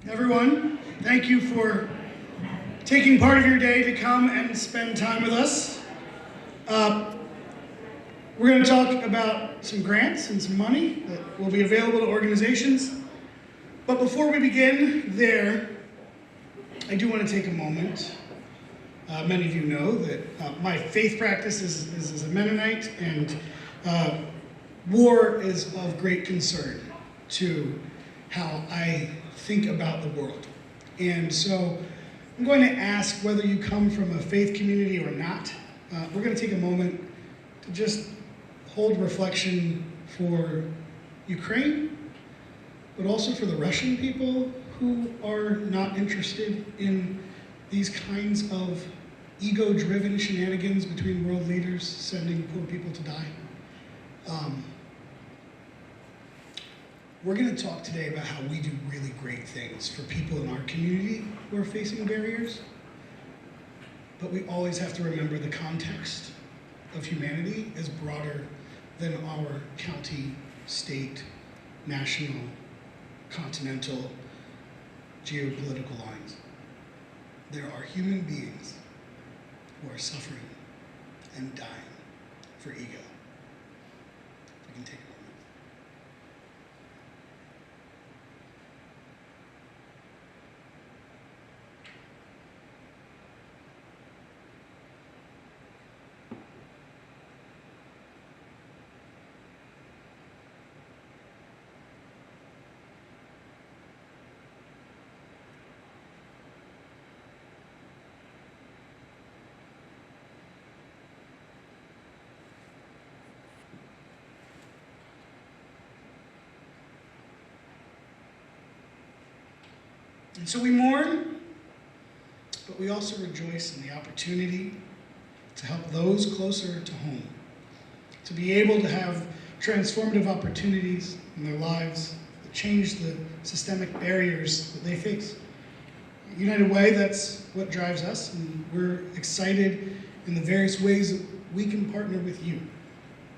Everyone, thank you for taking part of your day to come and spend time with us. We're going to talk about some grants and some money that will be available to organizations. But before we begin there, I do want to take a moment. Many of you know that my faith practice is as a Mennonite, and war is of great concern to how I think about the world. And so I'm going to ask whether you come from a faith community or not. We're going to take a moment to just hold reflection for Ukraine, but also for the Russian people who are not interested in these kinds of ego-driven shenanigans between world leaders sending poor people to die. We're going to talk today about how we do really great things for people in our community who are facing barriers, but we always have to remember the context of humanity is broader than our county, state, national, continental, geopolitical lines. There are human beings who are suffering and dying for ego. We can take a moment. And so we mourn, but we also rejoice in the opportunity to help those closer to home, to be able to have transformative opportunities in their lives that change the systemic barriers that they face. United Way, that's what drives us, and we're excited in the various ways that we can partner with you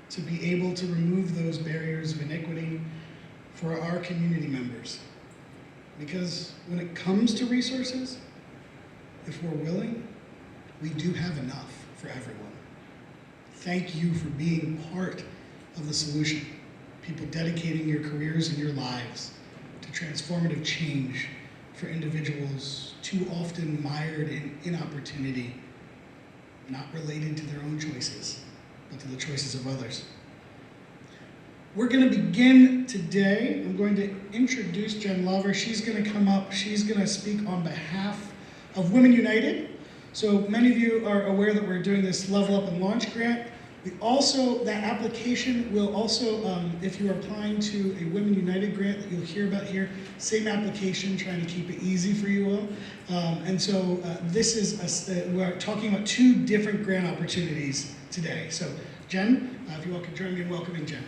to be able to remove those barriers of iniquity for our community members. Because when it comes to resources, if we're willing, we do have enough for everyone. Thank you for being part of the solution. People dedicating your careers and your lives to transformative change for individuals too often mired in inopportunity, not related to their own choices, but to the choices of others. We're going to begin today. I'm going to introduce Jen Lover. She's going to come up. She's going to speak on behalf of Women United. So many of you are aware that we're doing this Level Up and Launch grant. That application will also, if you're applying to a Women United grant that you'll hear about here, same application, trying to keep it easy for you all. We're talking about two different grant opportunities today. So Jen, if you all could join me in welcoming Jen.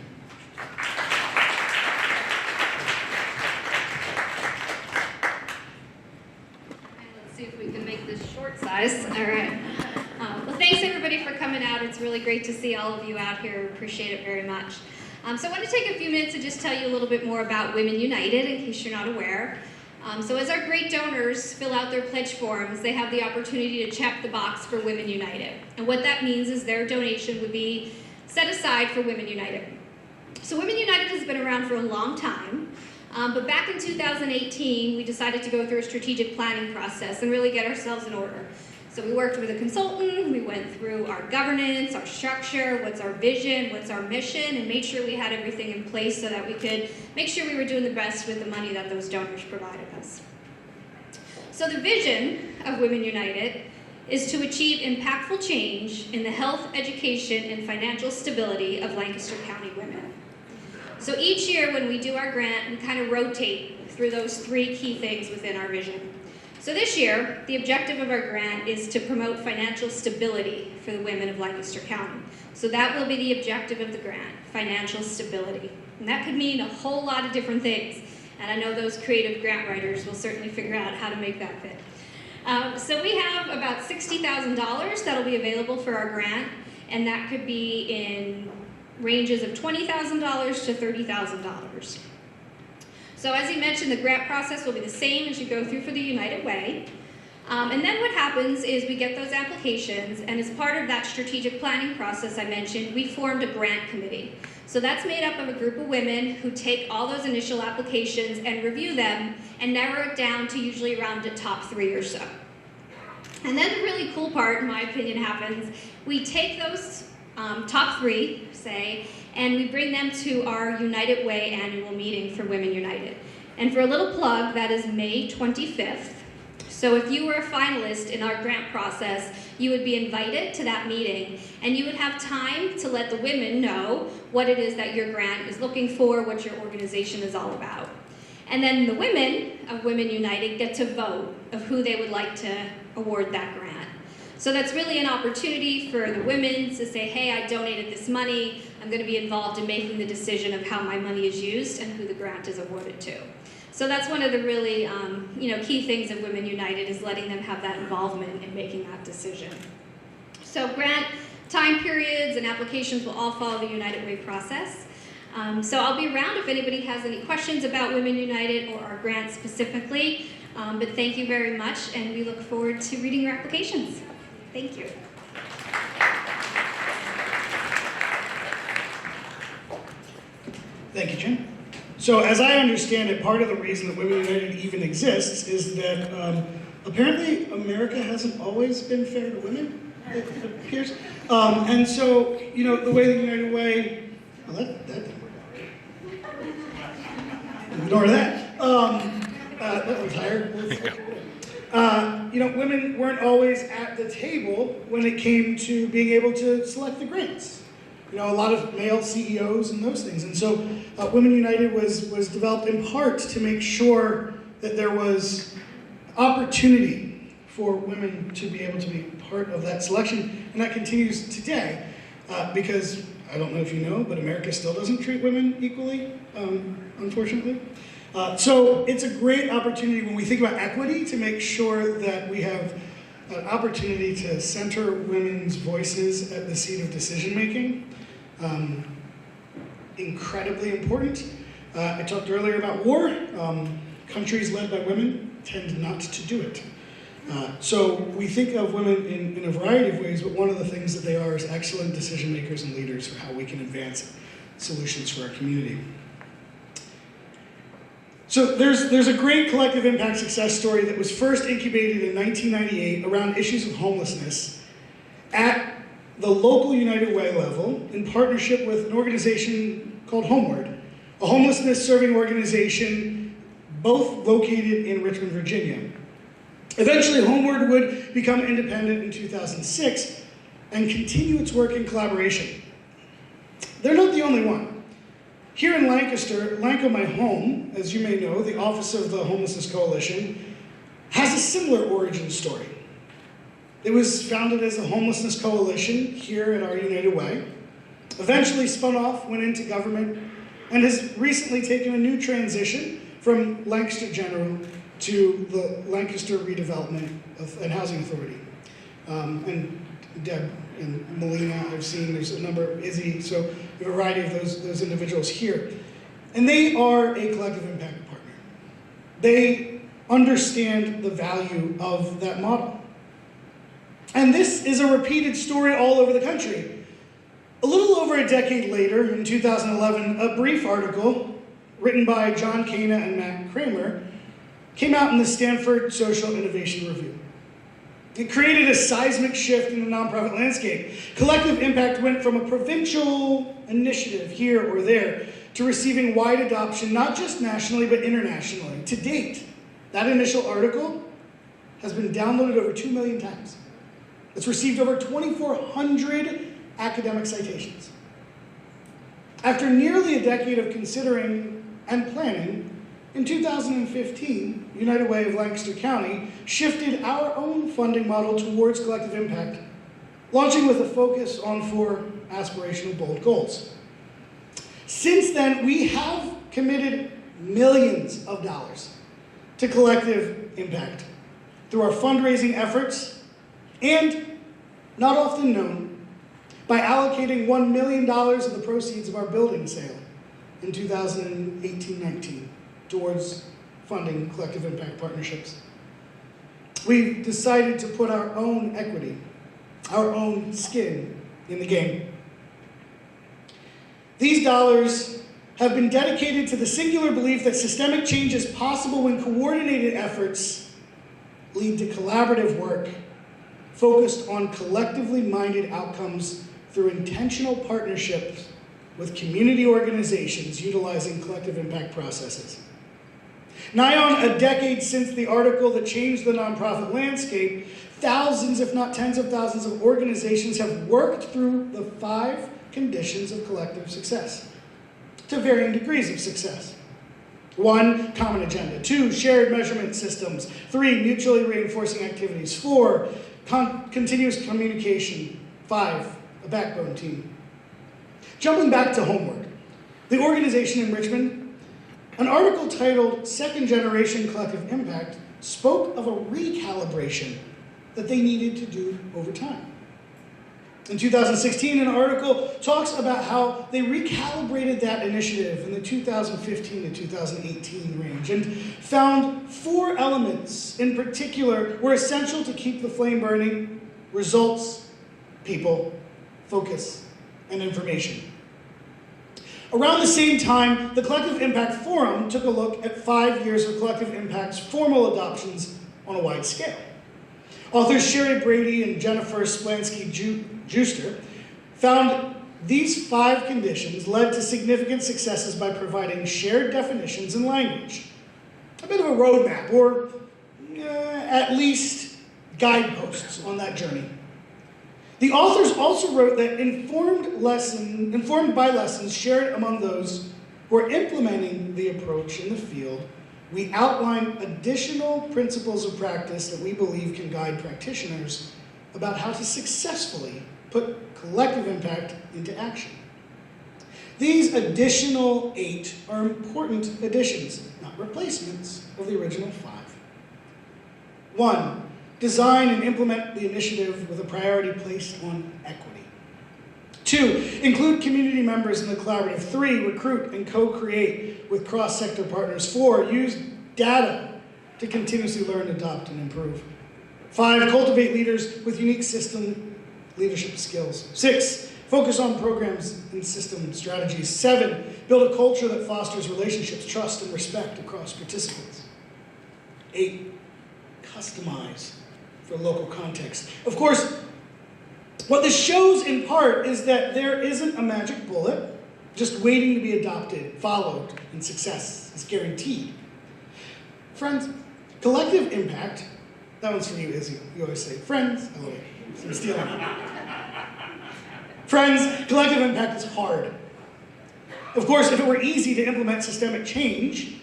Let's see if we can make this short size. All right. Well, thanks everybody for coming out. It's really great to see all of you out here. Appreciate it very much. So I want to take a few minutes to just tell you a little bit more about Women United, in case you're not aware. So as our great donors fill out their pledge forms, they have the opportunity to check the box for Women United. And what that means is their donation would be set aside for Women United. So Women United has been around for a long time, but back in 2018, we decided to go through a strategic planning process and really get ourselves in order. So we worked with a consultant, we went through our governance, our structure, what's our vision, what's our mission, and made sure we had everything in place so that we could make sure we were doing the best with the money that those donors provided us. So the vision of Women United is to achieve impactful change in the health, education, and financial stability of Lancaster County women. So each year when we do our grant, we kind of rotate through those three key things within our vision. So this year, the objective of our grant is to promote financial stability for the women of Lancaster County. So that will be the objective of the grant, financial stability. And that could mean a whole lot of different things. And I know those creative grant writers will certainly figure out how to make that fit. So we have about $60,000 that'll be available for our grant, and that could be in ranges of $20,000 to $30,000. So as he mentioned, the grant process will be the same as you go through for the United Way. And then what happens is we get those applications, and as part of that strategic planning process I mentioned, we formed a grant committee. So that's made up of a group of women who take all those initial applications and review them and narrow it down to usually around the top 3 or so. And then the really cool part, in my opinion, happens. We take those top 3, say, and we bring them to our United Way annual meeting for Women United. And for a little plug, that is May 25th. So if you were a finalist in our grant process, you would be invited to that meeting, and you would have time to let the women know what it is that your grant is looking for, what your organization is all about. And then the women of Women United get to vote of who they would like to award that grant. So that's really an opportunity for the women to say, hey, I donated this money, I'm going to be involved in making the decision of how my money is used and who the grant is awarded to. So that's one of the really key things of Women United, is letting them have that involvement in making that decision. So grant time periods and applications will all follow the United Way process. So I'll be around if anybody has any questions about Women United or our grant specifically. But thank you very much, and we look forward to reading your applications. Thank you. Thank you, Jen. So as I understand it, part of the reason that Women United even exists is that apparently America hasn't always been fair to women, it appears. And so, the way the United Way, well, that didn't work out. Ignore that. That was tired. Women weren't always at the table when it came to being able to select the grants. A lot of male CEOs and those things. And so Women United was developed in part to make sure that there was opportunity for women to be able to be part of that selection. And that continues today because, I don't know if you know, but America still doesn't treat women equally, unfortunately. So it's a great opportunity when we think about equity to make sure that we have an opportunity to center women's voices at the seat of decision making. Incredibly important. I talked earlier about war. Countries led by women tend not to do it. So we think of women in a variety of ways, but one of the things that they are is excellent decision makers and leaders for how we can advance solutions for our community. So there's a great collective impact success story that was first incubated in 1998 around issues of homelessness at the local United Way level in partnership with an organization called Homeward, a homelessness serving organization both located in Richmond, Virginia. Eventually, Homeward would become independent in 2006 and continue its work in collaboration. They're not the only one. Here in Lancaster, Lanco, my home, as you may know, the Office of the Homelessness Coalition, has a similar origin story. It was founded as a homelessness coalition here at our United Way, eventually spun off, went into government, and has recently taken a new transition from Lancaster General to the Lancaster Redevelopment and Housing Authority. And Deb and Melina, I've seen, there's a number, Izzy, so a variety of those individuals here. And they are a collective impact partner. They understand the value of that model. And this is a repeated story all over the country. A little over a decade later, in 2011, a brief article written by John Cana and Matt Kramer came out in the Stanford Social Innovation Review. It created a seismic shift in the nonprofit landscape. Collective impact went from a provincial initiative here or there to receiving wide adoption, not just nationally, but internationally. To date, that initial article has been downloaded over 2 million times. It's received over 2,400 academic citations. After nearly a decade of considering and planning, in 2015, United Way of Lancaster County shifted our own funding model towards collective impact, launching with a focus on 4 aspirational bold goals. Since then, we have committed millions of dollars to collective impact through our fundraising efforts and, not often known, by allocating $1 million of the proceeds of our building sale in 2018-19 towards funding collective impact partnerships. We've decided to put our own equity, our own skin in the game. These dollars have been dedicated to the singular belief that systemic change is possible when coordinated efforts lead to collaborative work focused on collectively minded outcomes through intentional partnerships with community organizations utilizing collective impact processes. Nigh on a decade since the article that changed the nonprofit landscape, thousands, if not tens of thousands of organizations have worked through the 5 conditions of collective success to varying degrees of success. 1, common agenda. 2, shared measurement systems. 3, mutually reinforcing activities. 4, continuous communication. 5, a backbone team. Jumping back to homework, the organization in Richmond, an article titled Second Generation Collective Impact spoke of a recalibration that they needed to do over time. In 2016, an article talks about how they recalibrated that initiative in the 2015 to 2018 range and found 4 elements in particular were essential to keep the flame burning: results, people, focus, and information. Around the same time, the Collective Impact Forum took a look at 5 years of Collective Impact's formal adoptions on a wide scale. Authors Sherry Brady and Jennifer Splansky-Juster found these 5 conditions led to significant successes by providing shared definitions and language. A bit of a roadmap, or at least guideposts on that journey. The authors also wrote that informed by lessons shared among those who are implementing the approach in the field, we outline additional principles of practice that we believe can guide practitioners about how to successfully put collective impact into action. These additional 8 are important additions, not replacements, of the original 5. 1, design and implement the initiative with a priority placed on equity. 2, include community members in the collaborative. 3, recruit and co-create with cross-sector partners. 4, use data to continuously learn, adopt, and improve. 5, cultivate leaders with unique system leadership skills. 6, focus on programs and system strategies. 7, build a culture that fosters relationships, trust, and respect across participants. 8, customize for local context. Of course, what this shows in part is that there isn't a magic bullet just waiting to be adopted, followed, and success is guaranteed. Friends, collective impact, that one's for you, Izzy. You always say, friends, I love it. I'm stealing it. Friends, collective impact is hard. Of course, if it were easy to implement systemic change,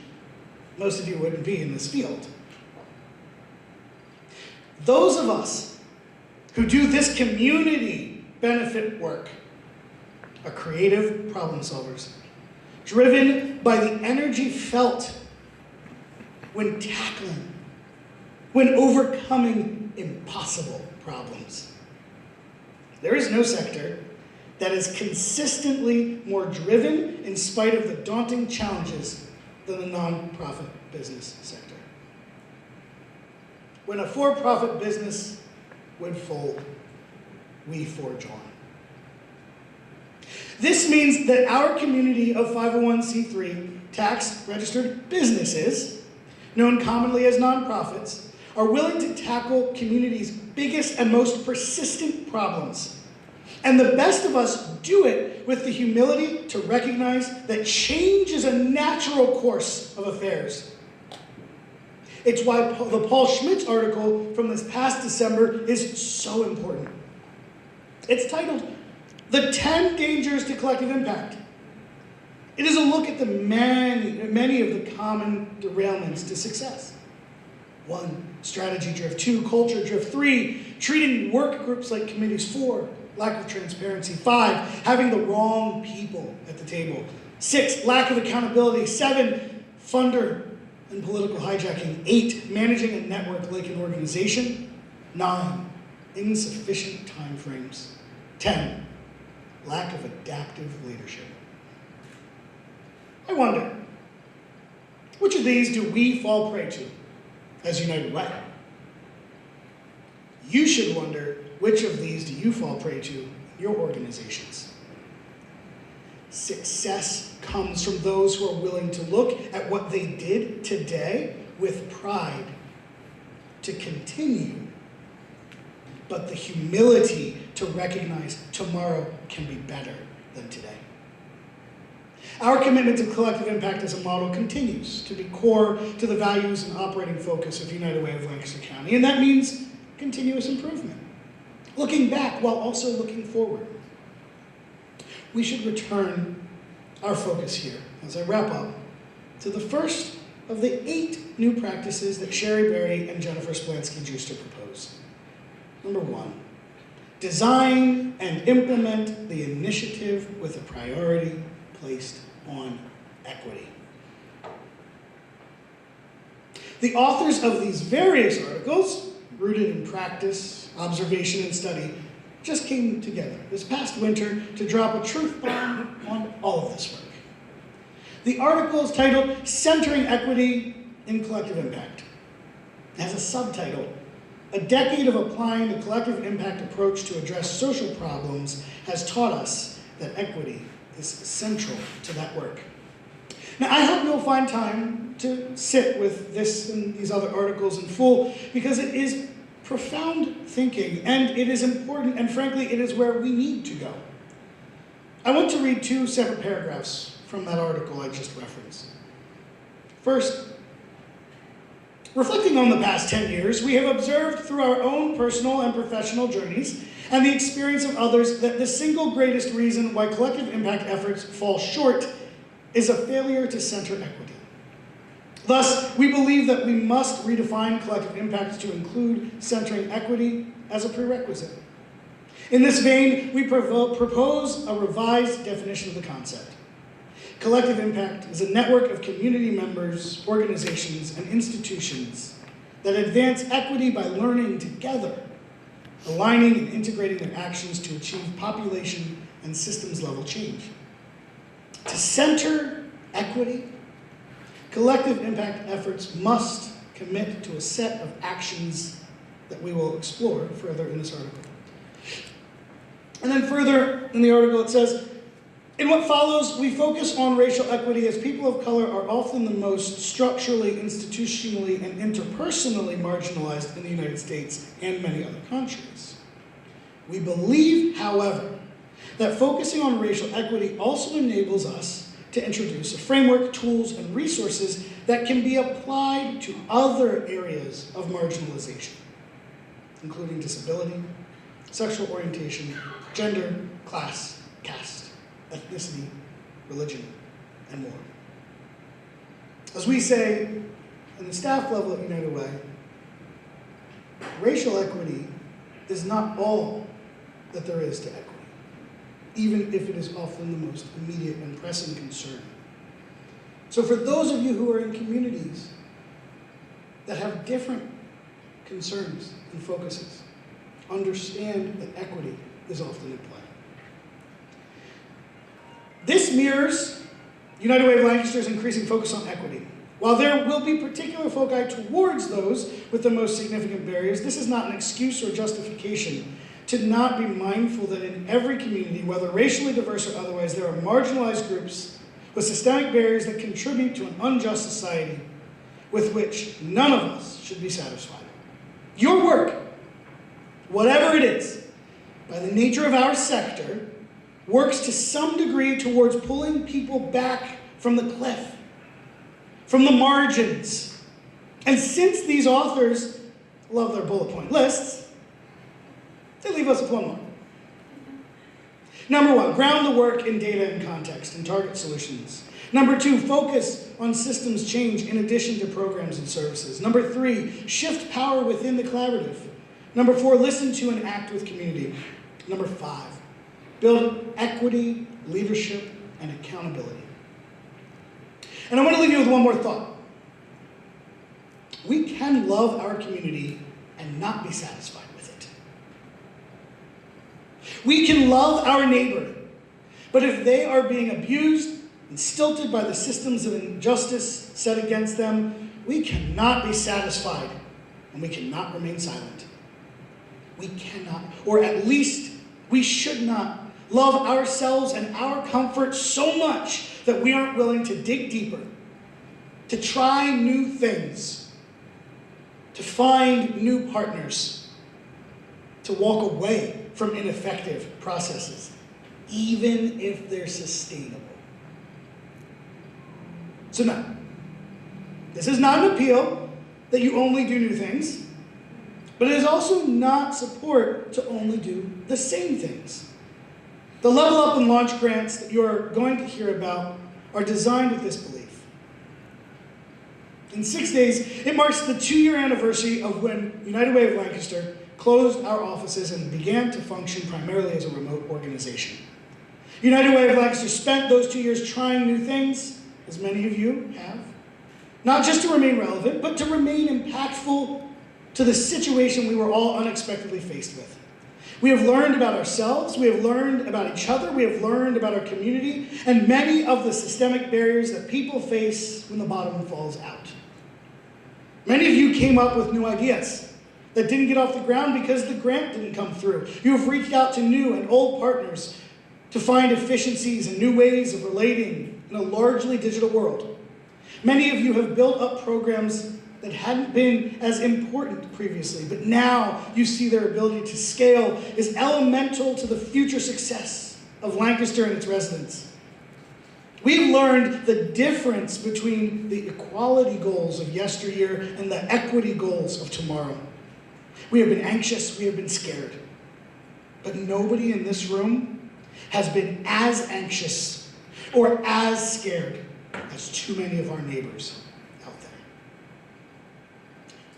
most of you wouldn't be in this field. Those of us who do this community benefit work are creative problem solvers, driven by the energy felt when tackling, when overcoming impossible problems. There is no sector that is consistently more driven in spite of the daunting challenges than the nonprofit business sector. When a for-profit business would fold, we forge on. This means that our community of 501c3 tax-registered businesses, known commonly as nonprofits, are willing to tackle community's biggest and most persistent problems. And the best of us do it with the humility to recognize that change is a natural course of affairs. It's why the Paul Schmitz article from this past December is so important. It's titled, The 10 Dangers to Collective Impact. It is a look at the many of the common derailments to success. 1, strategy drift. 2, culture drift. 3, treating work groups like committees. 4, lack of transparency. 5, having the wrong people at the table. 6, lack of accountability. 7, funder and political hijacking. 8, managing a network like an organization. 9, insufficient timeframes. 10, lack of adaptive leadership. I wonder, which is of these do we fall prey to as United Way? You should wonder, which of these do you fall prey to in your organizations? Success comes from those who are willing to look at what they did today with pride to continue, but the humility to recognize tomorrow can be better than today. Our commitment to collective impact as a model continues to be core to the values and operating focus of United Way of Lancaster County, and that means continuous improvement, looking back while also looking forward. We should return our focus here, as I wrap up, to the first of the 8 new practices that Sherry Berry and Jennifer Splansky-Juster propose. Number 1, design and implement the initiative with a priority placed on equity. The authors of these various articles, rooted in practice, observation, and study, just came together this past winter to drop a truth bomb on all of this work. The article is titled Centering Equity in Collective Impact. It has a subtitle, A Decade of Applying the Collective Impact Approach to Address Social Problems has taught us that equity is central to that work. Now, I hope you'll find time to sit with this and these other articles in full, because it is profound thinking, and it is important, and frankly, it is where we need to go. I want to read 2 separate paragraphs from that article I just referenced. First, reflecting on the past 10 years, we have observed through our own personal and professional journeys and the experience of others that the single greatest reason why collective impact efforts fall short is a failure to center equity. Thus, we believe that we must redefine collective impact to include centering equity as a prerequisite. In this vein, we propose a revised definition of the concept. Collective impact is a network of community members, organizations, and institutions that advance equity by learning together, aligning and integrating their actions to achieve population and systems level change. To center equity, collective impact efforts must commit to a set of actions that we will explore further in this article. And then further in the article it says, in what follows, we focus on racial equity as people of color are often the most structurally, institutionally, and interpersonally marginalized in the United States and many other countries. We believe, however, that focusing on racial equity also enables us to introduce a framework, tools, and resources that can be applied to other areas of marginalization, including disability, sexual orientation, gender, class, caste, ethnicity, religion, and more. As we say in the staff level at United Way, racial equity is not all that there is to equity, even if it is often the most immediate and pressing concern. So for those of you who are in communities that have different concerns and focuses, understand that equity is often at play. This mirrors United Way of Lancaster's increasing focus on equity. While there will be particular foci towards those with the most significant barriers, this is not an excuse or justification to not be mindful that in every community, whether racially diverse or otherwise, there are marginalized groups with systemic barriers that contribute to an unjust society with which none of us should be satisfied. Your work, whatever it is, by the nature of our sector, works to some degree towards pulling people back from the cliff, from the margins. And since these authors love their bullet point lists, they leave us with one more. Number 1, ground the work in data and context and target solutions. Number 2, focus on systems change in addition to programs and services. Number 3, shift power within the collaborative. Number 4, listen to and act with community. Number 5, build equity, leadership, and accountability. And I want to leave you with one more thought. We can love our community and not be satisfied with it. We can love our neighbor, but if they are being abused, and stilted by the systems of injustice set against them, we cannot be satisfied, and we cannot remain silent. We cannot, or at least we should not, love ourselves and our comfort so much that we aren't willing to dig deeper, to try new things, to find new partners, to walk away from ineffective processes, even if they're sustainable. So no, this is not an appeal that you only do new things, but it is also not support to only do the same things. The Level Up and Launch grants that you are going to hear about are designed with this belief. In 6 days, it marks the 2-year anniversary of when United Way of Lancaster closed our offices and began to function primarily as a remote organization. United Way of Lancaster spent those 2 years trying new things, as many of you have, not just to remain relevant, but to remain impactful to the situation we were all unexpectedly faced with. We have learned about ourselves, we have learned about each other, we have learned about our community, and many of the systemic barriers that people face when the bottom falls out. Many of you came up with new ideas that didn't get off the ground because the grant didn't come through. You have reached out to new and old partners to find efficiencies and new ways of relating in a largely digital world. Many of you have built up programs that hadn't been as important previously, but now you see their ability to scale is elemental to the future success of Lancaster and its residents. We've learned the difference between the equality goals of yesteryear and the equity goals of tomorrow. We have been anxious, we have been scared, but nobody in this room has been as anxious or as scared as too many of our neighbors out there.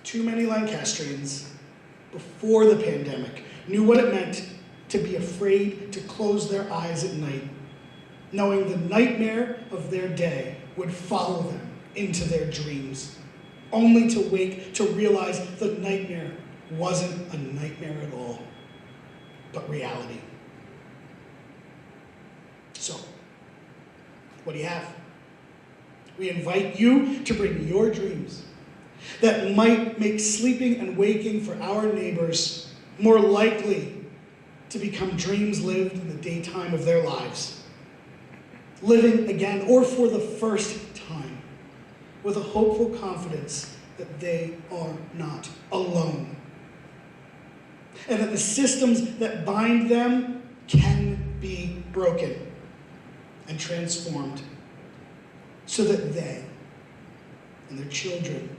Too many Lancastrians, before the pandemic, knew what it meant to be afraid to close their eyes at night, knowing the nightmare of their day would follow them into their dreams, only to wake to realize the nightmare wasn't a nightmare at all, but reality. So, what do you have? We invite you to bring your dreams that might make sleeping and waking for our neighbors more likely to become dreams lived in the daytime of their lives. Living again, or for the first time, with a hopeful confidence that they are not alone. And that the systems that bind them can be broken and transformed so that they and their children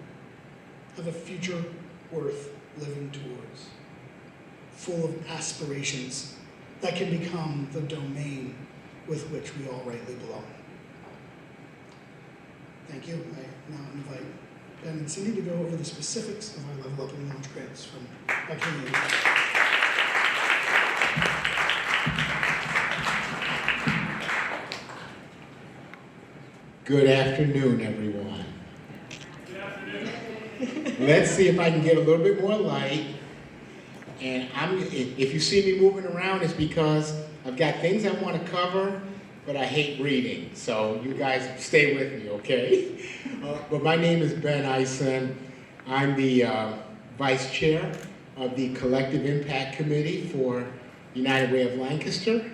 have a future worth living towards, full of aspirations that can become the domain with which we all rightly belong. Thank you. I now invite Ben and Cindy to go over the specifics of our Level Up and Launch grants from Buckingham. Good afternoon, everyone. Let's see if I can get a little bit more light. And if you see me moving around, it's because I've got things I want to cover, but I hate reading. So you guys stay with me, okay? But my name is Ben Eisen. I'm the Vice Chair of the Collective Impact Committee for United Way of Lancaster.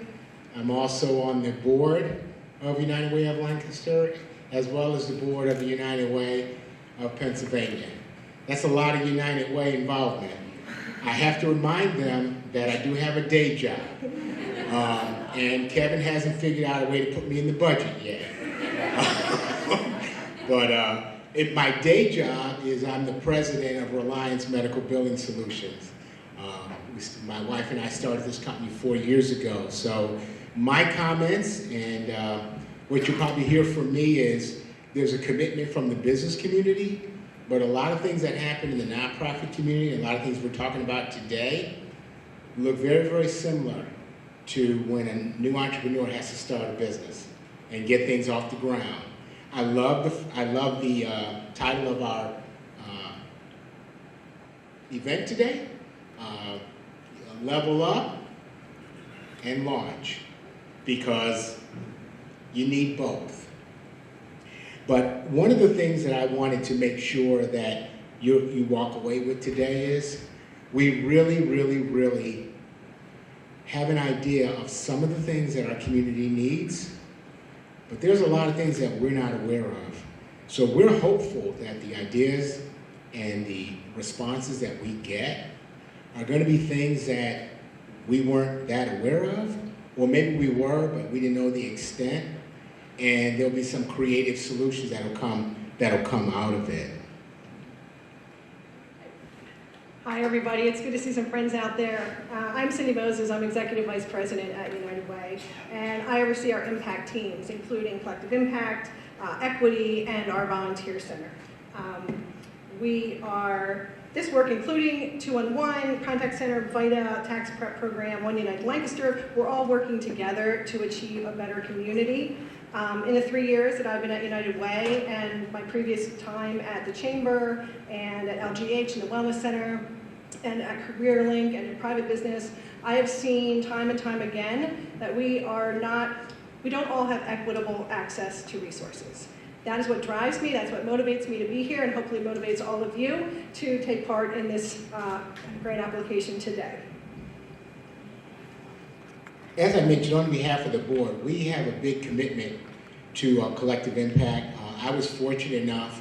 I'm also on the board of United Way of Lancaster, as well as the board of the United Way of Pennsylvania. That's a lot of United Way involvement. I have to remind them that I do have a day job. And Kevin hasn't figured out a way to put me in the budget yet. But my day job is I'm the president of Reliance Medical Billing Solutions. My wife and I started this company 4 years ago. So my comments and what you'll probably hear from me is there's a commitment from the business community, but a lot of things that happen in the nonprofit community, and a lot of things we're talking about today, look very, very similar to when a new entrepreneur has to start a business and get things off the ground. I love the title of our event today, Level Up and Launch, because you need both. But one of the things that I wanted to make sure that you walk away with today is we really, really, really have an idea of some of the things that our community needs, but there's a lot of things that we're not aware of. So we're hopeful that the ideas and the responses that we get are going to be things that we weren't that aware of, or maybe we were, but we didn't know the extent, and there'll be some creative solutions that'll come out of it. Hi, everybody. It's good to see some friends out there. I'm Cindy Moses. I'm Executive Vice President at United Way, and I oversee our impact teams, including Collective Impact, Equity, and our Volunteer Center. This work, including 211, Contact Center, VITA, Tax Prep Program, One United Lancaster, we're all working together to achieve a better community. In the 3 years that I've been at United Way and my previous time at the Chamber and at LGH and the Wellness Center and at CareerLink and in private business, I have seen time and time again that we don't all have equitable access to resources. That is what drives me, that's what motivates me to be here, and hopefully motivates all of you to take part in this grant application today. As I mentioned, on behalf of the board, we have a big commitment to collective impact. I was fortunate enough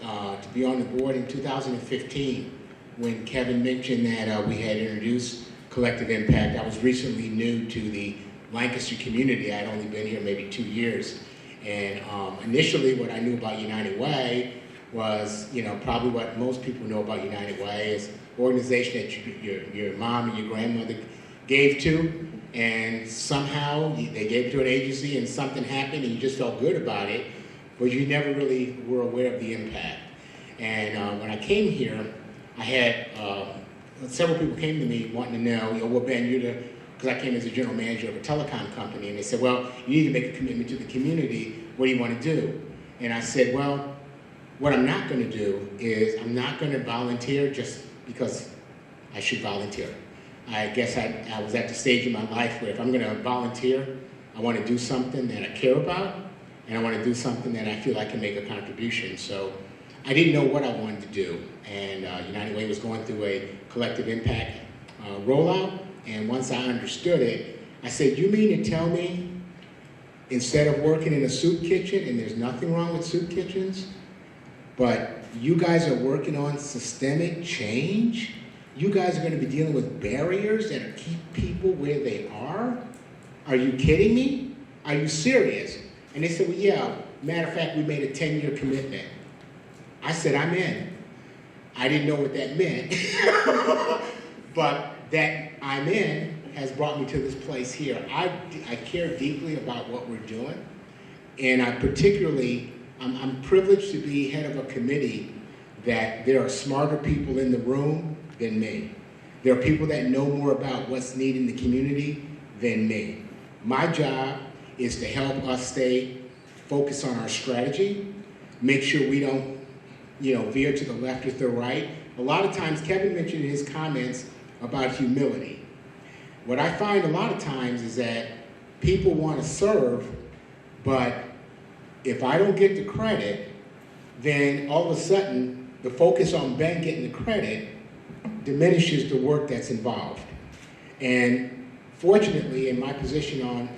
to be on the board in 2015 when Kevin mentioned that we had introduced collective impact. I was recently new to the Lancaster community. I'd only been here maybe 2 years. And initially what I knew about United Way was, probably what most people know about United Way is an organization that your mom and your grandmother gave to, and somehow they gave it to an agency and something happened and you just felt good about it, but you never really were aware of the impact. And when I came here, I had several people came to me wanting to know, well, Ben, because I came as a general manager of a telecom company, and they said, well, you need to make a commitment to the community. What do you want to do? And I said, well, what I'm not going to do is I'm not going to volunteer just because I should volunteer. I guess I was at the stage in my life where if I'm going to volunteer, I want to do something that I care about, and I want to do something that I feel I can make a contribution. So I didn't know what I wanted to do, and United Way was going through a collective impact rollout, and once I understood it, I said, you mean to tell me instead of working in a soup kitchen, and there's nothing wrong with soup kitchens, but you guys are working on systemic change? You guys are going to be dealing with barriers that keep people where they are? Are you kidding me? Are you serious? And they said, well, yeah, matter of fact, we made a 10-year commitment. I said, I'm in. I didn't know what that meant, but that I'm in has brought me to this place here. I care deeply about what we're doing, and I'm privileged to be head of a committee that there are smarter people in the room than me. There are people that know more about what's needed in the community than me. My job is to help us stay focused on our strategy, make sure we don't, veer to the left or to the right. A lot of times, Kevin mentioned in his comments about humility. What I find a lot of times is that people want to serve, but if I don't get the credit, then all of a sudden, the focus on Ben getting the credit diminishes the work that's involved. And fortunately, in my position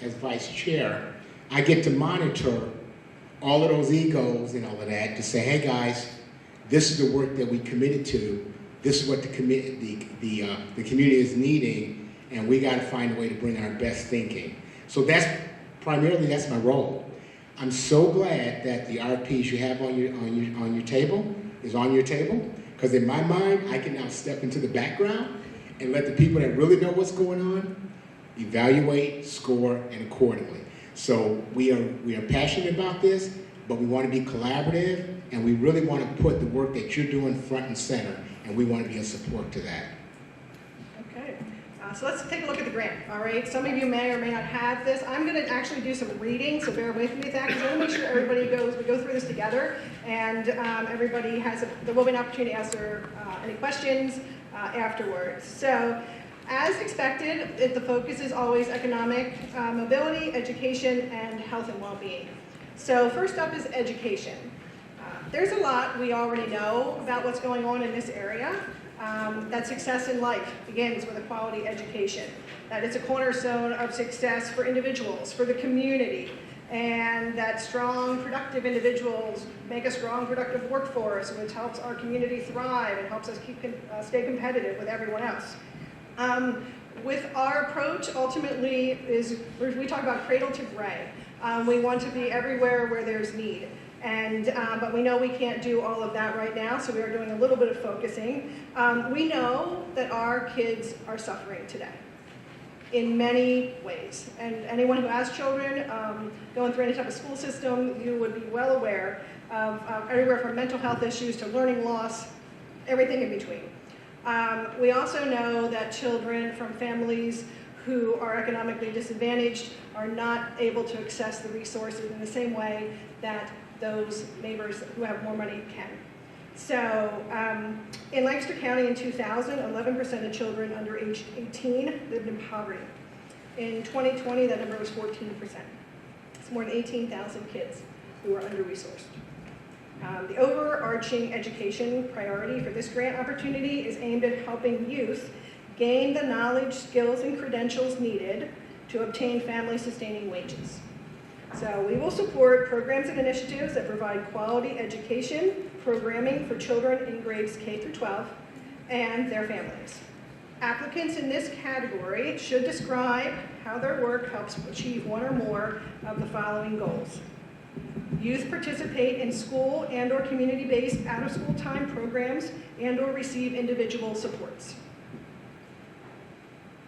as vice chair, I get to monitor all of those egos and all of that to say, hey guys, this is the work that we committed to, this is what the community is needing, and we got to find a way to bring our best thinking. So that's my role. I'm so glad that the RFPs you have on your table is on your table, because in my mind, I can now step into the background and let the people that really know what's going on evaluate, score, and accordingly. So we are passionate about this, but we want to be collaborative, and we really want to put the work that you're doing front and center, and we want to be in support to that. Okay, so let's take a look at the grant, all right? Some of you may or may not have this. I'm going to actually do some reading, so bear with me with that, because I want to make sure everybody we go through this together, and everybody there will be an opportunity to answer any questions afterwards. So, as expected, the focus is always economic mobility, education, and health and well-being. So first up is education. There's a lot we already know about what's going on in this area. That success in life begins with a quality education. That it's a cornerstone of success for individuals, for the community, and that strong, productive individuals make a strong, productive workforce, which helps our community thrive and helps us stay competitive with everyone else. With our approach, ultimately, we talk about cradle to grave. We want to be everywhere where there's need. But we know we can't do all of that right now, so we are doing a little bit of focusing. We know that our kids are suffering today in many ways. And anyone who has children going through any type of school system, you would be well aware of everywhere from mental health issues to learning loss, everything in between. We also know that children from families who are economically disadvantaged are not able to access the resources in the same way that those neighbors who have more money can. So in Lancaster County in 2000, 11% of children under age 18 lived in poverty. In 2020, that number was 14%. It's more than 18,000 kids who are under-resourced. The overarching education priority for this grant opportunity is aimed at helping youth gain the knowledge, skills, and credentials needed to obtain family-sustaining wages. So we will support programs and initiatives that provide quality education, programming for children in grades K through 12, and their families. Applicants in this category should describe how their work helps achieve one or more of the following goals. Youth participate in school and or community-based out-of-school time programs and or receive individual supports.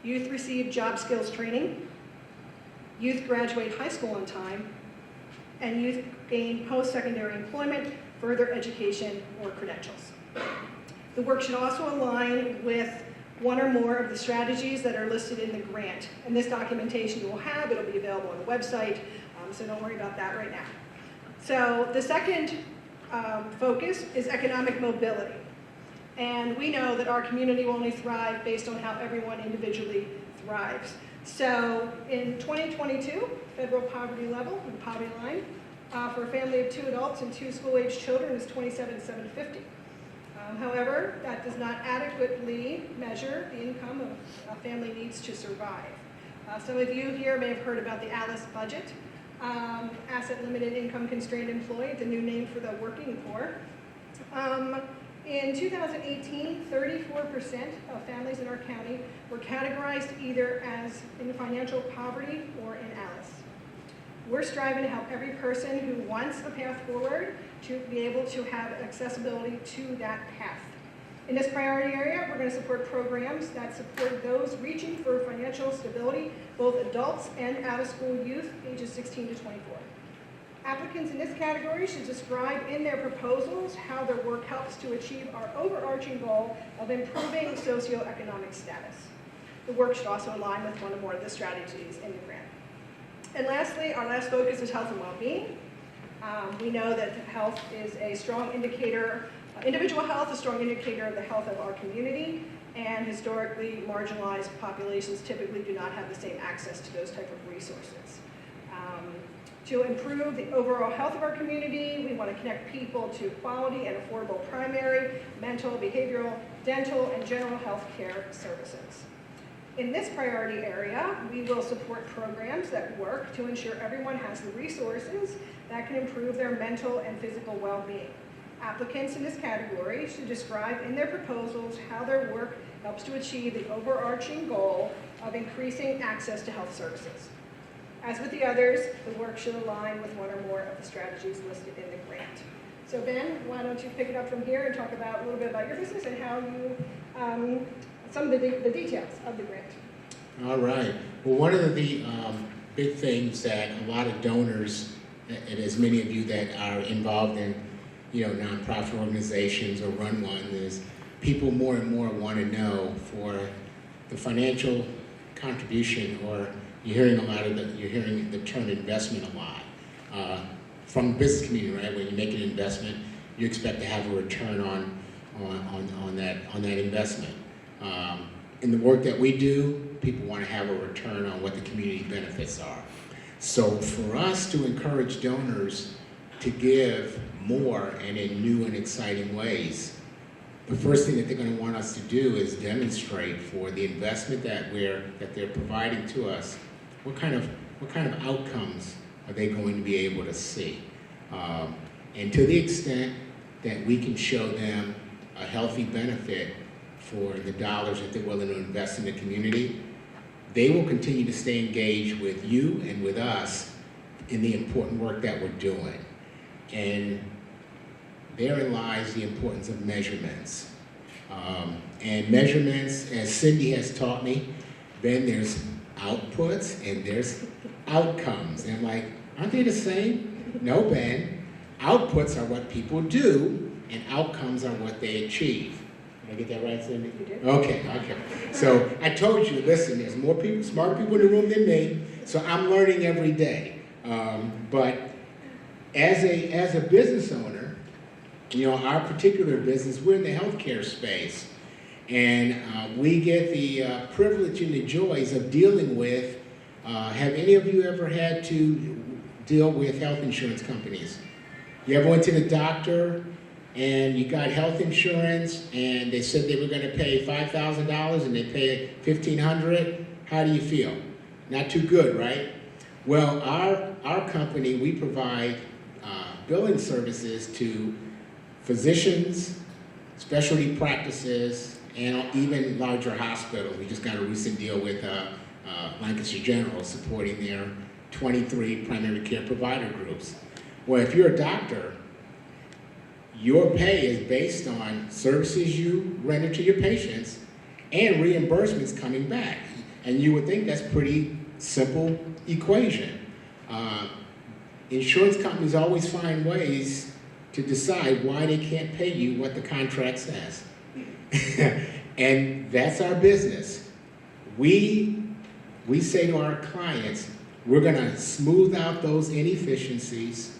Youth receive job skills training. Youth graduate high school on time, and youth gain post-secondary employment, further education, or credentials. The work should also align with one or more of the strategies that are listed in the grant. And this documentation you will have, it'll be available on the website, so don't worry about that right now. So the second focus is economic mobility. And we know that our community will only thrive based on how everyone individually thrives. So in 2022, federal poverty level, the poverty line, for a family of 2 adults and 2 school-age children is $27,750. However, that does not adequately measure the income a family needs to survive. Some of you here may have heard about the ALICE budget, Asset Limited Income Constrained Employee, it's a new name for the working poor. In 2018, 34% of families in our county were categorized either as in financial poverty or in ALICE. We're striving to help every person who wants a path forward to be able to have accessibility to that path. In this priority area, we're going to support programs that support those reaching for financial stability, both adults and out-of-school youth ages 16 to 24. Applicants in this category should describe in their proposals how their work helps to achieve our overarching goal of improving socioeconomic status. The work should also align with one or more of the strategies in the grant. And lastly, our last focus is health and well-being. We know that health is a strong indicator, individual health is a strong indicator of the health of our community, and historically marginalized populations typically do not have the same access to those type of resources. To improve the overall health of our community, we want to connect people to quality and affordable primary, mental, behavioral, dental, and general health care services. In this priority area, we will support programs that work to ensure everyone has the resources that can improve their mental and physical well-being. Applicants in this category should describe in their proposals how their work helps to achieve the overarching goal of increasing access to health services. As with the others, the work should align with one or more of the strategies listed in the grant. So Ben, why don't you pick it up from here and talk about a little bit about your business and how you, some of the details of the grant. All right. Well, one of the big things that a lot of donors, and as many of you that are involved in, nonprofit organizations or run one, is people more and more want to know for the financial contribution, or you're hearing the term investment a lot from the business community, right? When you make an investment, you expect to have a return on that investment. In the work that we do, people want to have a return on what the community benefits are. So for us to encourage donors to give more and in new and exciting ways, the first thing that they're going to want us to do is demonstrate for the investment that they're providing to us, what kind of outcomes are they going to be able to see. And to the extent that we can show them a healthy benefit for the dollars that they're willing to invest in the community, they will continue to stay engaged with you and with us in the important work that we're doing. And therein lies the importance of measurements. And measurements, as Cindy has taught me, Ben, there's outputs and there's outcomes. And I'm like, aren't they the same? No, Ben. Outputs are what people do, and outcomes are what they achieve. Did I get that right, Cindy? You did. Okay. So I told you, listen, there's more people, smarter people in the room than me, so I'm learning every day. But as a business owner, you know, our particular business, we're in the healthcare space, and we get the privilege and the joys of dealing with, have any of you ever had to deal with health insurance companies? You ever went to the doctor and you got health insurance and they said they were going to pay $5,000 and they paid $1,500? How do you feel? Not too good, right? Well, our company, we provide billing services to physicians, specialty practices, and even larger hospitals. We just got a recent deal with Lancaster General supporting their 23 primary care provider groups. Well, if you're a doctor, your pay is based on services you render to your patients and reimbursements coming back. And you would think that's pretty simple equation. Insurance companies always find ways to decide why they can't pay you what the contract says. And that's our business. We say to our clients, we're going to smooth out those inefficiencies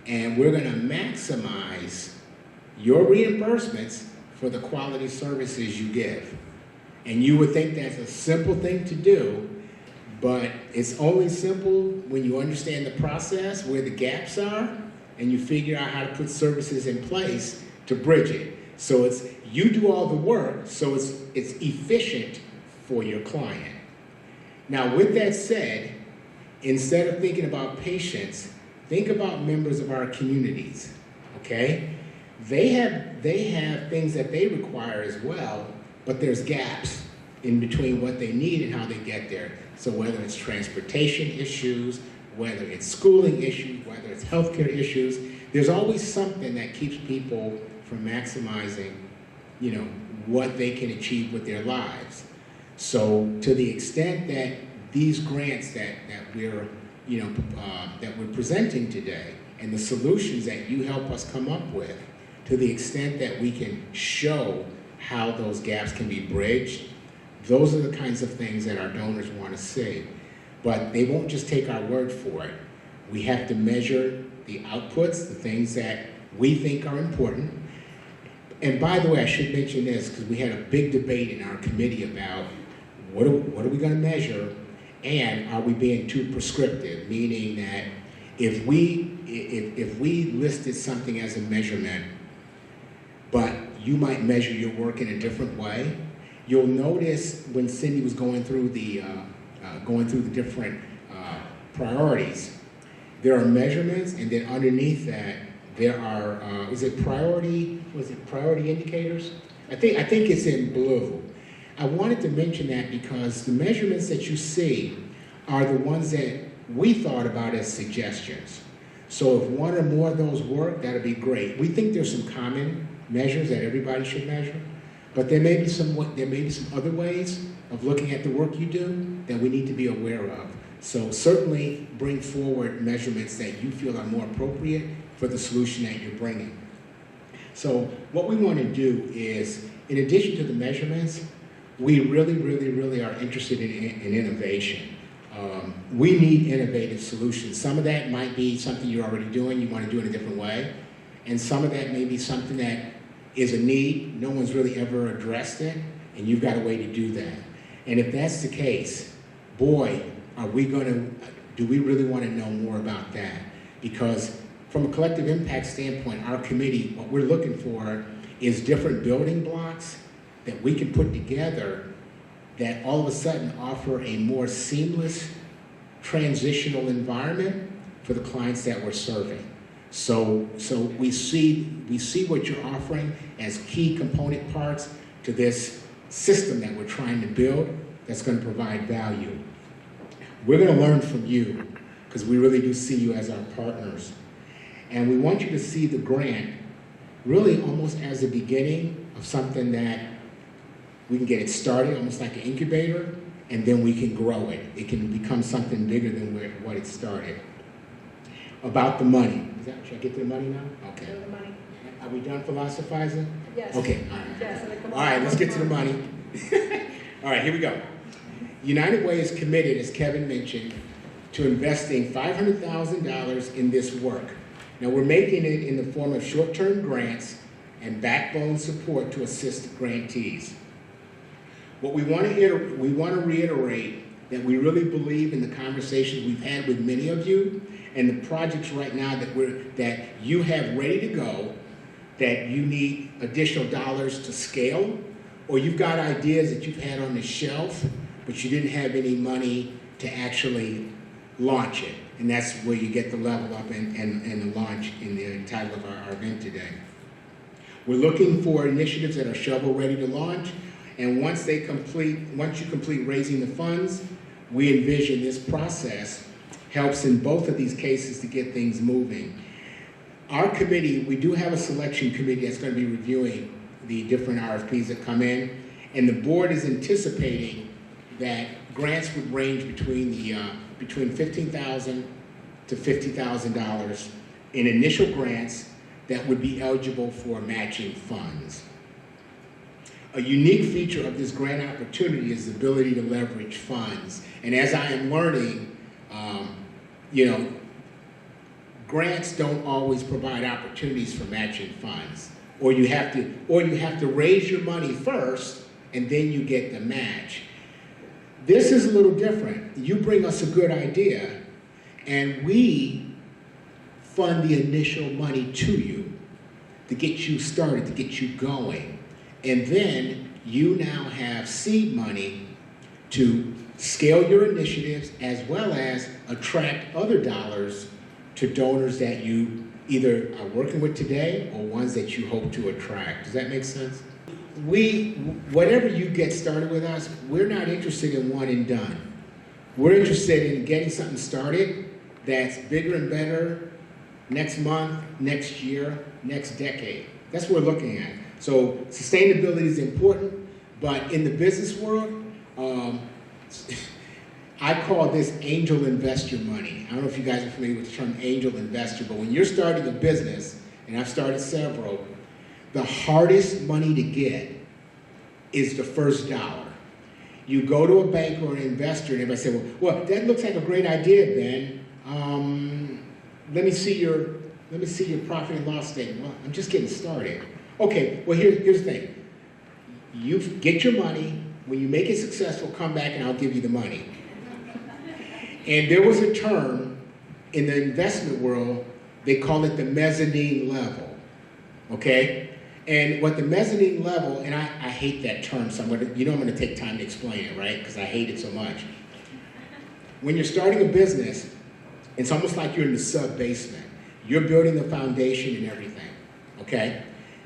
and we're going to maximize your reimbursements for the quality services you give. And you would think that's a simple thing to do, but it's only simple when you understand the process, where the gaps are, and you figure out how to put services in place to bridge it. So it's, you do all the work, so it's efficient for your client. Now, with that said, instead of thinking about patients, think about members of our communities, okay? They have things that they require as well, but there's gaps in between what they need and how they get there. So whether it's transportation issues, whether it's schooling issues, whether it's healthcare issues, there's always something that keeps people from maximizing, you know, what they can achieve with their lives. So to the extent that these grants that we're, you know, that we're presenting today, and the solutions that you help us come up with, to the extent that we can show how those gaps can be bridged, those are the kinds of things that our donors want to see. But they won't just take our word for it. We have to measure the outputs, the things that we think are important. And by the way, I should mention this, because we had a big debate in our committee about what are we going to measure, and are we being too prescriptive, meaning that if we listed something as a measurement, but you might measure your work in a different way. You'll notice when Cindy was going through the different priorities, there are measurements, and then underneath that there are is it priority indicators? I think it's in blue. I wanted to mention that because the measurements that you see are the ones that we thought about as suggestions. So if one or more of those work, that'd be great. We think there's some common measures that everybody should measure, but there may be some other ways of looking at the work you do that we need to be aware of. So certainly bring forward measurements that you feel are more appropriate for the solution that you're bringing. So what we want to do is, in addition to the measurements, we really are interested in innovation. We need innovative solutions. Some of that might be something you're already doing, you want to do it a different way. And some of that may be something that is a need, no one's really ever addressed it, and you've got a way to do that. And if that's the case, boy, are we going to do we really want to know more about that? Because from a collective impact standpoint, our committee, what we're looking for is different building blocks that we can put together that all of a sudden offer a more seamless transitional environment for the clients that we're serving. So we see what you're offering as key component parts to this system that we're trying to build that's going to provide value. We're going to learn from you because we really do see you as our partners. And we want you to see the grant really almost as the beginning of something that we can get it started, almost like an incubator, and then we can grow it. It can become something bigger than what it started. About the money. Should I get to the money now? Okay. So the money. Are we done philosophizing? Yes. Okay, all right. Yes, and then All right, let's get to the money. All right, here we go. United Way is committed, as Kevin mentioned, to investing $500,000 in this work. Now, we're making it in the form of short-term grants and backbone support to assist the grantees. What we want to reiterate that we really believe in the conversations we've had with many of you and the projects right now that you have ready to go, that you need additional dollars to scale, or you've got ideas that you've had on the shelf, but you didn't have any money to actually launch it. And that's where you get the level up and the launch in the title of our event today. We're looking for initiatives that are shovel ready to launch, and once you complete raising the funds, we envision this process helps in both of these cases to get things moving. Our committee, we do have a selection committee that's going to be reviewing the different RFPs that come in, and the board is anticipating that grants would range between $15,000 to $50,000 in initial grants that would be eligible for matching funds. A unique feature of this grant opportunity is the ability to leverage funds. And as I am learning, grants don't always provide opportunities for matching funds. Or you have to raise your money first and then you get the match. This is a little different. You bring us a good idea and we fund the initial money to you to get you started, to get you going. And then you now have seed money to scale your initiatives as well as attract other dollars to donors that you either are working with today or ones that you hope to attract. Does that make sense? Whatever you get started with us, we're not interested in one and done. We're interested in getting something started that's bigger and better next month, next year, next decade. That's what we're looking at. So sustainability is important, but in the business world, I call this angel investor money. I don't know if you guys are familiar with the term angel investor, but when you're starting a business, and I've started several, the hardest money to get is the first dollar. You go to a bank or an investor and everybody say, well, that looks like a great idea, Ben. Let me see your profit and loss statement. Well, I'm just getting started. Okay, well here's the thing. You get your money, when you make it successful, come back and I'll give you the money. And there was a term in the investment world, they call it the mezzanine level, okay? And what the mezzanine level, and I hate that term, so I'm gonna take time to explain it, right? Because I hate it so much. When you're starting a business, it's almost like you're in the sub-basement. You're building the foundation and everything, okay?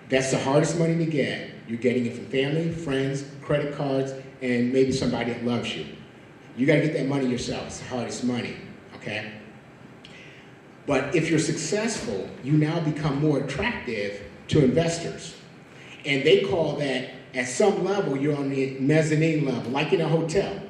That's the hardest money to get. You're getting it from family, friends, credit cards, and maybe somebody that loves you. You gotta get that money yourself. It's the hardest money, okay? But if you're successful, you now become more attractive to investors. And they call that, at some level, you're on the mezzanine level, like in a hotel.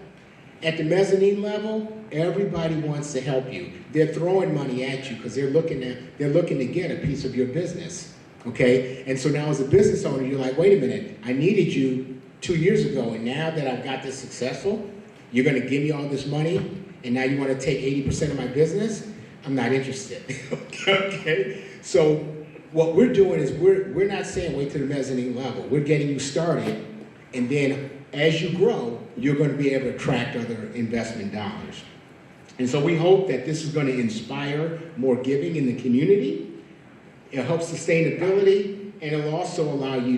At the mezzanine level, everybody wants to help you. They're throwing money at you because they're looking to get a piece of your business, okay? And so now as a business owner, you're like, wait a minute, I needed you 2 years ago, and now that I've got this successful, you're gonna give me all this money, and now you wanna take 80% of my business? I'm not interested, okay? So what we're doing is we're not saying wait to the mezzanine level. We're getting you started, and then as you grow, you're gonna be able to attract other investment dollars. And so we hope that this is going to inspire more giving in the community. It helps sustainability, and it'll also allow you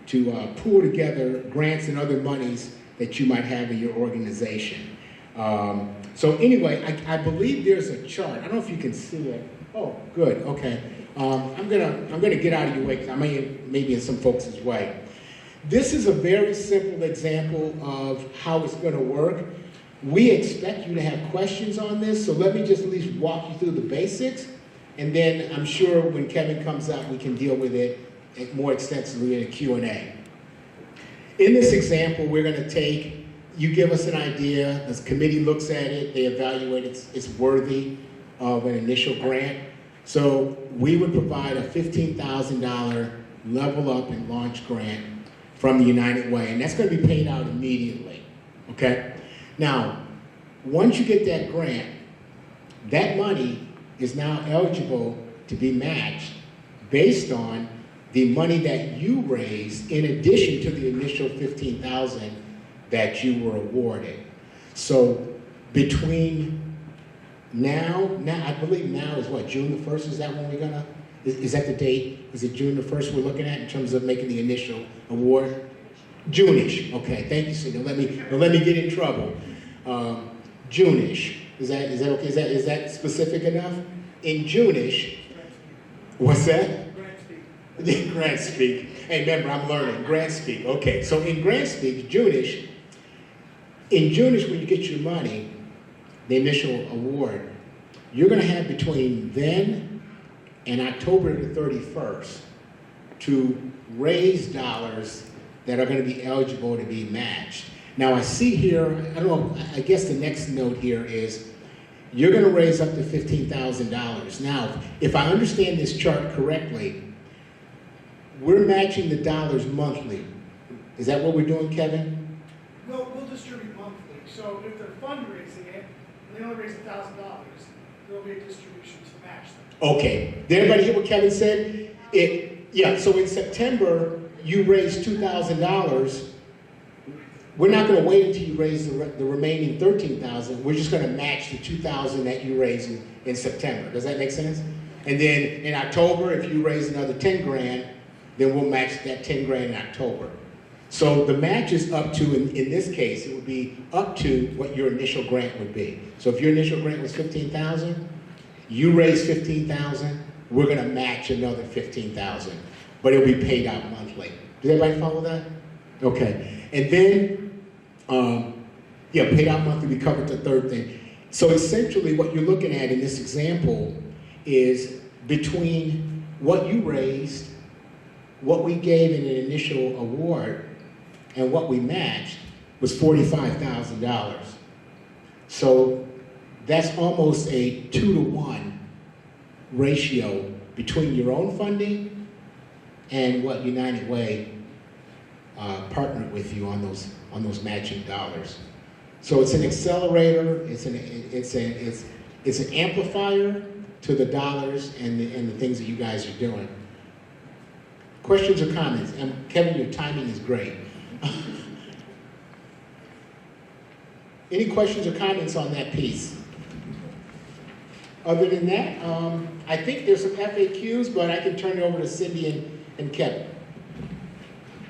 to pool together grants and other monies that you might have in your organization. So anyway, I believe there's a chart. I don't know if you can see it. Oh, good. Okay. I'm gonna get out of your way because I maybe in some folks' way. This is a very simple example of how it's going to work. We expect you to have questions on this, so let me just at least walk you through the basics, and then I'm sure when Kevin comes up, we can deal with it more extensively in a Q&A. In this example, we're going to take, you give us an idea, the committee looks at it, they evaluate it's worthy of an initial grant. So we would provide a $15,000 level up and launch grant from the United Way, and that's going to be paid out immediately, okay? Now, once you get that grant, that money is now eligible to be matched based on the money that you raised in addition to the initial $15,000 that you were awarded. So between now, I believe now is what, June the 1st? Is that when we're gonna, is that the date? Is it June the 1st we're looking at in terms of making the initial award? June-ish, okay, thank you, Cindy. Let me get in trouble. June-ish, is that okay? Is that specific enough? In June-ish, what's that? Grant speak. Hey, remember, I'm learning. Grant speak. Okay, so in grant speak, June-ish, in June-ish when you get your money, the initial award, you're going to have between then and October the 31st to raise dollars that are going to be eligible to be matched. Now I see here, I don't know, I guess the next note here is you're going to raise up to $15,000. Now, if I understand this chart correctly, we're matching the dollars monthly. Is that what we're doing, Kevin? We'll distribute monthly. So if they're fundraising it, and they only raise $1,000, there'll be a distribution to match them. Okay. Did everybody hear what Kevin said? Yeah, so in September, you raised $2,000. We're not going to wait until you raise the remaining $13,000. We're just going to match the $2,000 that you raised in September. Does that make sense? And then in October, if you raise another 10 grand, then we'll match that 10 grand in October. So the match is up to, in this case, it would be up to what your initial grant would be. So if your initial grant was $15,000, you raise $15,000, we're going to match another $15,000, but it'll be paid out monthly. Does everybody follow that? Okay. And then, paid out monthly, we covered the third thing. So essentially what you're looking at in this example is between what you raised, what we gave in an initial award, and what we matched was $45,000. So that's almost a 2-to-1 ratio between your own funding and what United Way partnered with you on those matching dollars. So it's an accelerator, it's an amplifier to the dollars and the things that you guys are doing. Questions or comments? And Kevin, your timing is great. Any questions or comments on that piece? Other than that, I think there's some FAQs, but I can turn it over to Cindy and Kevin.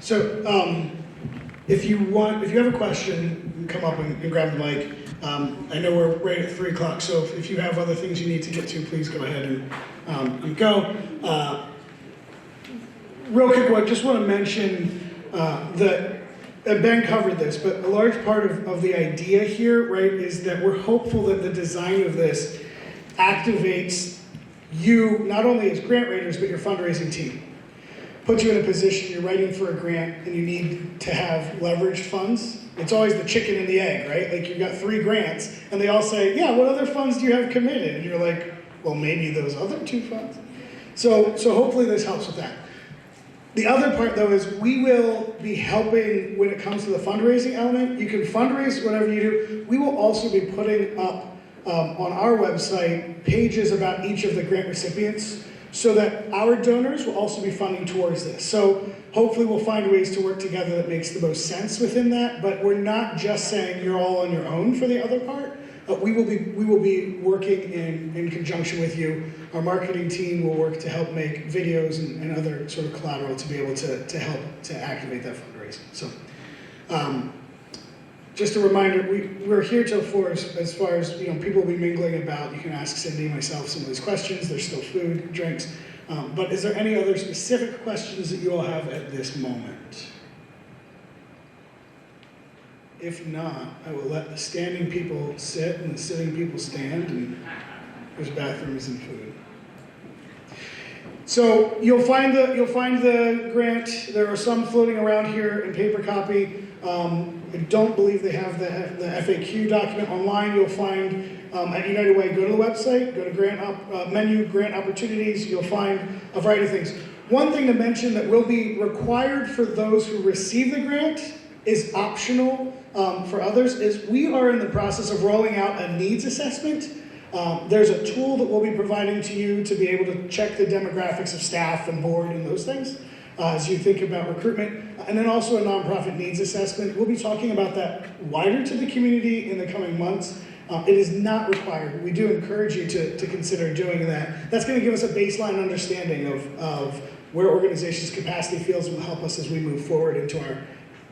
So, if you have a question, you can come up and grab the mic. I know we're right at 3 o'clock, so if you have other things you need to get to, please go ahead and go. Real quick, I just want to mention that, and Ben covered this, but a large part of the idea here, right, is that we're hopeful that the design of this activates you, not only as grant writers, but your fundraising team. Puts you in a position, you're writing for a grant, and you need to have leveraged funds. It's always the chicken and the egg, right? Like you've got 3 grants, and they all say, yeah, what other funds do you have committed? And you're like, well, maybe those other 2 funds. So hopefully this helps with that. The other part, though, is we will be helping when it comes to the fundraising element. You can fundraise whatever you do. We will also be putting up on our website pages about each of the grant recipients so that our donors will also be funding towards this. So hopefully we'll find ways to work together that makes the most sense within that, but we're not just saying you're all on your own for the other part. we will be working in conjunction with you. Our marketing team will work to help make videos and other sort of collateral to be able to help to activate that fundraising. So, just a reminder, we're here till 4 as far as people will be mingling about. You can ask Cindy, myself, some of these questions. There's still food, drinks. But is there any other specific questions that you all have at this moment? If not, I will let the standing people sit and the sitting people stand, and there's bathrooms and food. So you'll find the grant. There are some floating around here in paper copy. I don't believe they have the FAQ document online. You'll find at United Way, go to the website, go to menu, grant opportunities. You'll find a variety of things. One thing to mention that will be required for those who receive the grant is optional for others is we are in the process of rolling out a needs assessment. There's a tool that we'll be providing to you to be able to check the demographics of staff and board and those things as you think about recruitment. And then also a nonprofit needs assessment. We'll be talking about that wider to the community in the coming months. It is not required. We do encourage you to consider doing that. That's going to give us a baseline understanding of where organizations' capacity feels and will help us as we move forward into our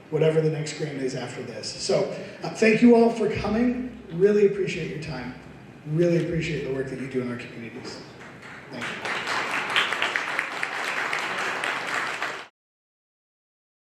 whatever the next grant is after this. So thank you all for coming. Really appreciate your time. Really appreciate the work that you do in our communities. Thank you.